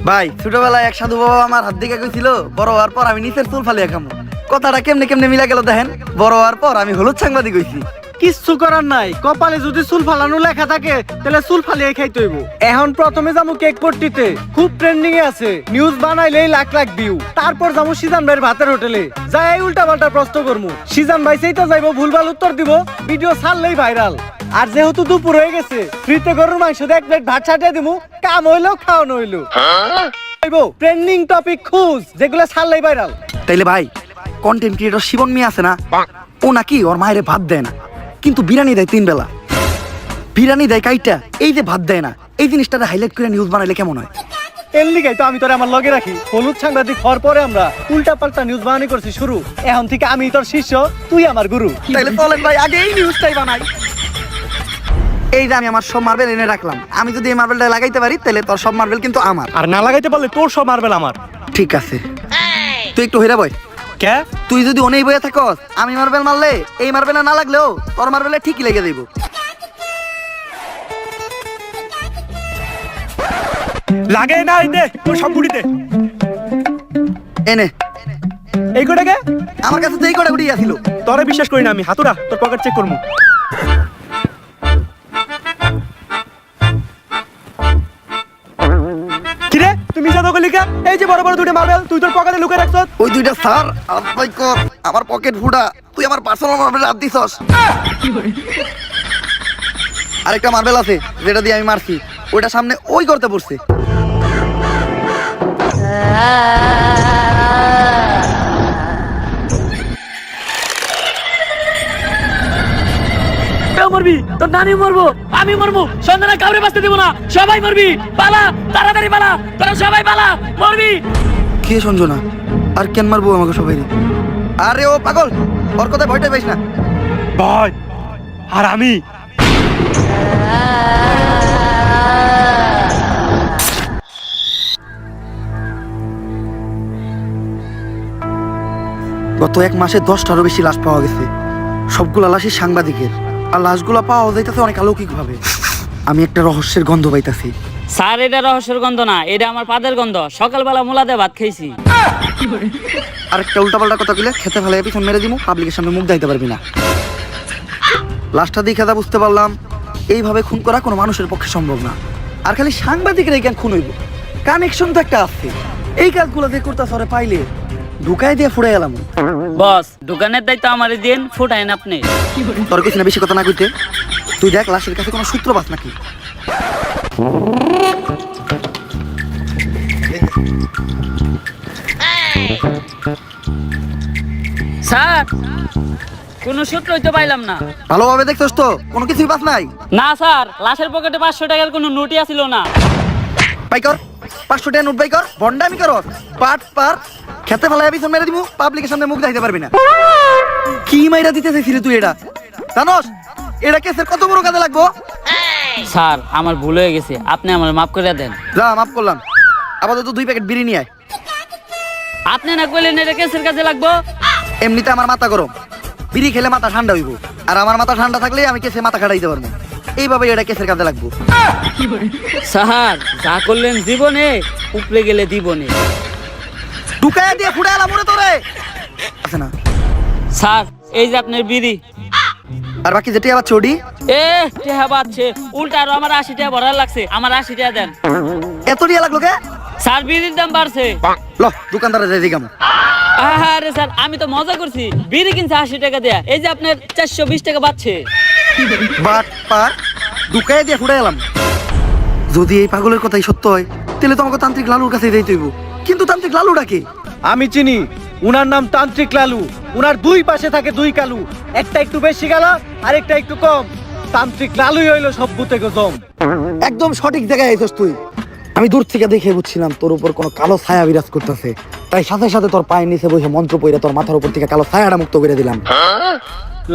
ভাই ছোটবেলায় এক সাধু বাবা আমার হাত দিকে কইছিল বড় হওয়ার পর আমি নিচের চুল ফালিয়ে খামু। কথাটা কেমনে কেমনে মিলা গেল দেখেন। বড় হওয়ার পর আমি হলুদ সাংবাদিক হইছি। কিচ্ছু করার নাই, কপালে যদি চুল ফালানো লেখা থাকে তাহলে চুল ফালিয়ে খাইতে হইব। এখন প্রথমে যাবো কেক পট্টিতে, খুব ট্রেন্ডিং এ আছে, নিউজ বানাইলেই লাখ লাখ ভিউ। তারপর যাবো সিজান ভাইয়ের ভাতের হোটেলে, যাই উল্টা পাল্টা প্রশ্ন করবো, সিজান ভাই সেইটা যাইবো ভুলভাল উত্তর দিব, ভিডিও ছাড়লেই ভাইরাল। আর যেহেতু দুপুর হয়ে গেছে, ফ্রিতে গরুর মাংস দিয়ে 1 প্লেট ভাত ছাটিয়ে দিমু, কাম হইলো খাওয়ানো হইলো। ট্রেন্ডিং টপিক খুঁজ যেগুলো ছাড়লেই ভাইরাল। তাইলে ভাই কন্টেন্ট ক্রিয়েটর শিবন মিয়া আছে না, ও নাকি ওর মায়ের ভাত দেয় না, কিন্তু বিরিয়ানি দেয় 3 বেলা। বিরিয়ানি দেয় কাইটা, এই যে ভাত দেয় না, এই জিনিসটা হাইলাইট করে নিউজ বানাইলে কেমন হয়? এর লিগাই তো আমি তোরে আমার লগে রাখি। হলুদ সাংবাদিক হওয়ার পরে আমরা উল্টা পাল্টা নিউজ বানানি করছি শুরু। এখন থেকে আমি তোর শিষ্য, তুই আমার গুরু। তাইলে চলেন ভাই আগে এই নিউজটাই বানাই। এই যে আমি আমার সব মার্বেল এনে রাখলাম, আমি যদি এই মার্বেলটা লাগাইতে পারি তাহলে তোর সব মার্বেল কিন্তু আমার। আর না লাগাইতে পারলে তোর সব মার্বেল আমার। ঠিক আছে, তুই একটু হইরা বয়। কে? তুই যদি অনেক বইয়া থাকস, আমি মার্বেল মারলে এই মার্বেলে না লাগলেও তোর মার্বেলে ঠিকই লেগে যাইব। লাগে না এই দে তোর সব গুড়িতে। এনে এই কোটাকে আমার কাছে তো এই কটা গুড়ি আছিল। তোরে বিশ্বাস করি না আমি, হাতুরা তোর পকেট চেক করমু। কিরে তুমি যা দগলি কা? এই যে বড় বড় দুটো মার্বেল তুই তোর পকেটে লুকিয়ে রাখছস। ওই দুইটা স্যার আল্লাহ কর, আমার পকেট ফুটা, তুই আমার পার্সোনাল মার্বেল হাত দিছস। আরেকটা মার্বেল আছে যেটা দিয়ে আমি মারছি, ওইটা সামনে ওই করতে পড়ছে। মরবি, তোর নানি মরবো, আমি মরবো, সন্ধ্যা কাউরে বাঁচতে দিব না, সবাই মরবি। পালা, তাড়াতাড়ি পালা, তোরা সবাই পালা, মরবি। কে সঞ্জনা? আর কেন মারবো আমাকে সবাই? আরে ও পাগল, ওর কথায় ভয়টা পাইস না। ভয় আর আমি গত 1 মাসে 10টারও বেশি লাশ পাওয়া গেছে। সবগুলা লাশই সাংবাদিকের, আর লাশগুলা পাওয়া যাইতেছে অনেক অলৌকিক ভাবে। আমি একটা রহস্যের গন্ধ পাইতাছি। স্যার এটা রহস্যের গন্ধ না, এটা আমার পাদের গন্ধ। সকালবেলা মুলাতে ভাত খাইছি। আরেকটা উল্টাপাল্টা কথা কইলে খেতে ফেলে পিছন মেরে দিমু, পাবলিকের সামনে মুখ দেখাইতে পারবি না। লাশটা দেখে যা বুঝতে পারলাম, এইভাবে খুন করা কোনো মানুষের পক্ষে সম্ভব না। আর খালি সাংবাদিকরাই কেন খুন হইব? কানেকশন তো একটা আছে। এই কাজগুলো যে করতে সরে পাইলে ঢুকাই দিয়ে ফুড়ে গেলাম। বস, দোকানের দায়িত্ব আমারই দিন, ফুটাইন আপনি। তোর কিছু না বেশি কথা না কইতে, তুই দেখ লাশের কাছে কোনো সূত্র পাস নাকি। স্যার, কোনো সূত্রই তো পাইলাম না। ভালোভাবে দেখছস তো? কোনো কিছুই পাস নাই? না স্যার, লাশের পকেটে 500 টাকার কোনো নোটই আসিল না। বাই কর 500 টাকা নোট বাই কর, বন্ডামি কর, পাট পার খেতে ফেলায় পিছন মেরে দিমু, পাবলিকের সামনে মুখ দেখাইতে পারবি না। কি মাইরা দিতে চাইছিলি তুই? এটা জানোস এটা কেসের কত বড় কাজে লাগবো? স্যার, আমার ভুল হয়ে গেছে, আপনি আমার মাফ করে দেন। যা, মাফ করলাম। আপাতত 2 প্যাকেট বিড়ি নিয়ে আয়। আপনি না কইলেন এটা কেসের কাজে লাগবো? এমনিতে আমার মাথা গরম, বিড়ি খেলে মাথা ঠান্ডা হইব, আর আমার মাথা ঠান্ডা থাকলে আমি কেসে মাথা খাটাইতে পারবো। এইভাবে এটা কেসের কাজে লাগবো। স্যার, যা করলেন জীবনে, উপরে গেলে জীবনে। ঢুকাইয়া দিয়ে ফুড়ে এলাম ওরে তোরে। আছে না স্যার, এই যে আপনার বিড়ি। আর বাকি যেটি আবার চড়ি টেহা বাচ্ছে, উল্টা আরো আমার 80 টাকা ভরার লাগছে, আমার 80 টাকা দেন। এত টিয়া লাগলো কে? স্যার, বিড়ির দাম বাড়ছে। ল দোকানদারে যাই দিগাম। আরে স্যার, আমি তো মজা করছি, বিড়ি কিনছে 80 টাকা দেয়া, এই যে আপনার 420 টাকা বাড়ছে। বাট পার ঢুকাইয়া দিয়ে ফুড়ে এলাম। যদি এই পাগলের কথাই সত্য হয় তাহলে তো আমাকে তান্ত্রিক লালুর কাছে যাইতে হইব। কিন্তু তান্ত্রিক লালুটা কে? আমি চিনি, উনার নাম তান্ত্রিক লালু। উনার 2 পাশে থাকে 2 কালু, একটা একটু বেশি গেল আর একটা একটু কম। তান্ত্রিক লালুই হইলো সব ভূতে গজম। একদম সঠিক জায়গায় আইছস তুই। আমি দূর থেকে দেখে বুঝছিলাম তোর উপর কোনো কালো ছায়া বিরাজ করতেছে, তাই সাথে সাথে তোর পায়ের নিচে বসে মন্ত্র পড়ে তোর মাথার উপর থেকে কালো ছায়াটা মুক্ত করে দিলাম।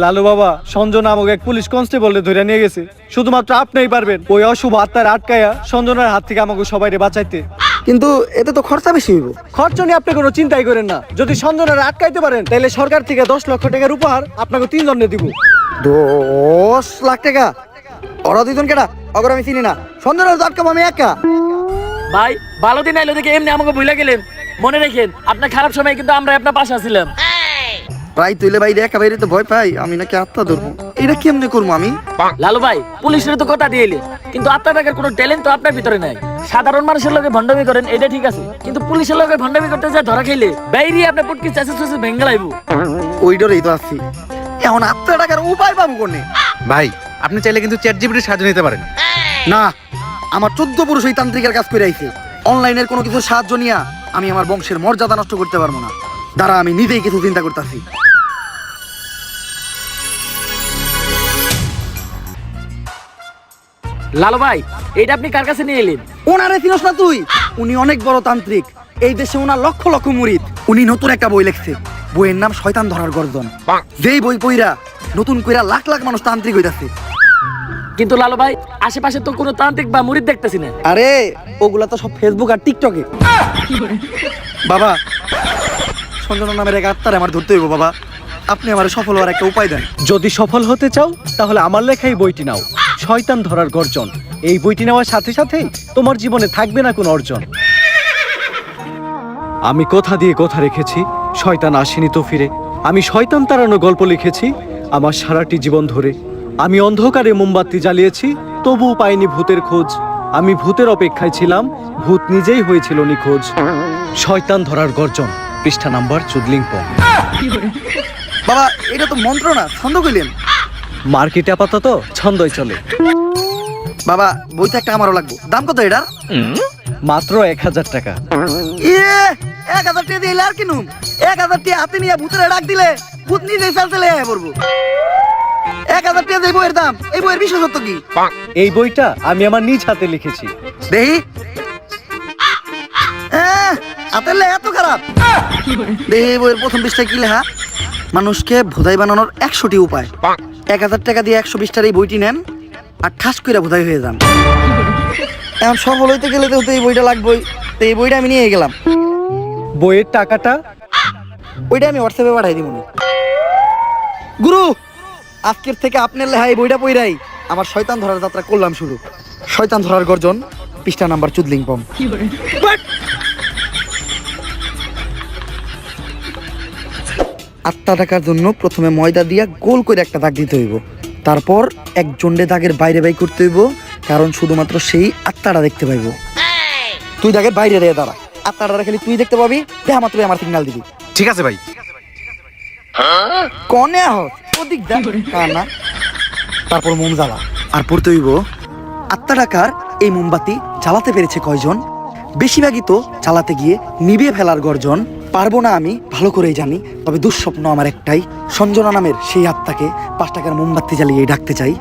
লালু বাবা, সঞ্জনা নামক এক পুলিশ কনস্টেবল ধরে নিয়ে গেছে। শুধুমাত্র আপনিই পারবেন ওই অশুভ আত্মার আটকায়া সঞ্জনার হাত থেকে আমাকে সবাইরে বাঁচাইতে। কিন্তু এতে তো খরচা বেশি হইব। খরচ নিয়ে আপনি কোনো চিন্তাই করেন না। যদি সঞ্জনার আটকাইতে পারেন তাহলে সরকার থেকে 10 লক্ষ টাকার উপহার আপনাকে 3 জনে দিব। 10 লাখ টাকা? ওরা 2 জন কেডা? অগর আমি চিনি না। সঞ্জনার আটকাবো আমি একা। ভাই ভালো দিন আইলো দেখে এমনি আমাকে ভুলে গেলেন। মনে রাখেন আপনার খারাপ সময় কিন্তু আমরা আপনার পাশে আছিলাম। প্রায় তুইলে বাইরে একা বাইরে তো ভয় পাই, আমি নাকি আত্মা ধরবো, এটা কেমনে করবো আমি? লালু ভাই পুলিশের তো কথা দিয়ে এলে, কিন্তু আপনার টাকার কোনো ট্যালেন্ট তো আপনার ভিতরে নাই। সাধারণ মানুষের লোকে ভণ্ডামি করেন এটা ঠিক আছে, কিন্তু পুলিশের লোকে ভণ্ডামি করতে যা ধরা খাইলে বাইরে আপনার পুটকি চাষে চাষে ভেঙ্গে লাইবো। ওই ডরেই তো আছি। এখন আত্মা টাকার উপায় পাবো কোনে? ভাই আপনি চাইলে কিন্তু চ্যাট জিপিটির সাহায্য নিতে পারেন। না, আমার 14 পুরুষ ওই তান্ত্রিকের কাজ করে আইছে। অনলাইনের কোনো কিছু সাহায্য নিয়া আমি আমার বংশের মর্যাদা নষ্ট করতে পারবো না। দাঁড়া, আমি নিজেই কিছু চিন্তা করতেছি। লালু ভাই এটা আপনি কার কাছে নিয়ে এলেন? ওনারে চিনস না তুই? উনি অনেক বড় তান্ত্রিক, এই দেশে ওনার লক্ষ লক্ষ মুরিদ। উনি নতুন একটা বই লিখছে, বইয়ের নাম শয়তান ধরার গর্জন। যেই বই পইরা নতুন কইরা লাখ লাখ মানুষ তান্ত্রিক হইতাছে। কিন্তু লালু ভাই আশেপাশে তো কোনো তান্ত্রিক বা মুরিদ দেখতেছি না। আরে ওগুলা তো সব ফেসবুক আর টিকটকে। বাবা, সঞ্জনা নামের এক আত্মারে আমার ধরতে হইব বাবা। আপনি আমার সফল হওয়ার একটা উপায় দেন। যদি সফল হতে চাও তাহলে আমার লেখা এই বইটি নাও, শয়তান ধরার গর্জন। এই বইটি নেওয়ার সাথে সাথেই তোমার জীবনে থাকবে না কোনো অর্জন। আমি কথা দিয়ে কথা রেখেছি, শয়তান আসেনি তো ফিরে। আমি শয়তান তাড়ানো গল্প লিখেছি আমার সারাটি জীবন ধরে। আমি অন্ধকারে মোমবাতি জ্বালিয়েছি, তবুও পাইনি ভূতের খোঁজ। আমি ভূতের অপেক্ষায় ছিলাম, ভূত নিজেই হয়েছিল নিখোঁজ। শয়তান ধরার গর্জন, পৃষ্ঠা নাম্বার চুদলিংপং। বাবা, এটা তো মন্ত্র না, ছন্দ কইলেন। মার্কেটে আপাতত ছন্দই চলে। বাবা, বইটা একটা আমারও লাগবে। দাম কত এটার? মাত্র 1000 টাকা। ইয়ে, 1000 টাকা দিলে আর কিনুম? 1000 টাকা হাতে নিয়ে ভূতের ডাক দিলে ভূত নিজেই চালতে লেগে পড়বো। 1000 টাকা দিয়ে বইয়ের দাম, এই বইয়ের বিশেষত্ব কি? এই বইটা আমি আমার নিজ হাতে লিখেছি। দেহি হাতের লেখা এত খারাপ? দেহি বইয়ের প্রথম পৃষ্ঠায় কি লেখা? মানুষকে ভোদাই বানানোর 100টি উপায়। 1000 টাকা দিয়ে 120টার এই বইটি নেন আর ঠাস করে ভোদাই হয়ে যান। এখন সফল হইতে গেলে তো এই বইটা লাগবেই। তো এই বইটা আমি নিয়ে গেলাম। বইয়ের টাকাটা? ওইটা আমি হোয়াটসঅ্যাপে পাঠাই দিব। গুরু, আজকের থেকে আপনার লেখা এই বইটা পইরাই আমার শয়তান ধরার যাত্রা করলাম শুরু। শয়তান ধরার গর্জন, পৃষ্ঠা নাম্বার চুদলিংপম। আত্মা টাকার জন্য প্রথমে ময়দা দিয়া গোল করে একটা দাগ দিতে হইব। তারপর এক জন্ডে দাগের বাইরে বাই করতে হইব, কারণ শুধুমাত্র সেই আত্মাটা দেখতে পাইব। তুই দাগের বাইরে দিয়ে দাঁড়া, আত্মাটা খালি তুই দেখতে পাবি। দেখা মাত্র আমার সিগন্যাল দিবি। ঠিক আছে ভাই। কনে আহত ওদিক দেখ কানা। তারপর মোম জ্বালা আর পড়তে হইব, আত্মা টাকার এই মোমবাতি জ্বালাতে পেরেছে কয়জন? বেশিরভাগই তো চালাতে গিয়ে নিভে ফেলার গর্জন। পারবো না আমি ভালো করেই জানি, তবে দুঃস্বপ্ন আমার একটাই, সঞ্জনা নামের সেই আত্মাকে 5 টাকার মোমবাতি জ্বালিয়ে ডাকতে চাই।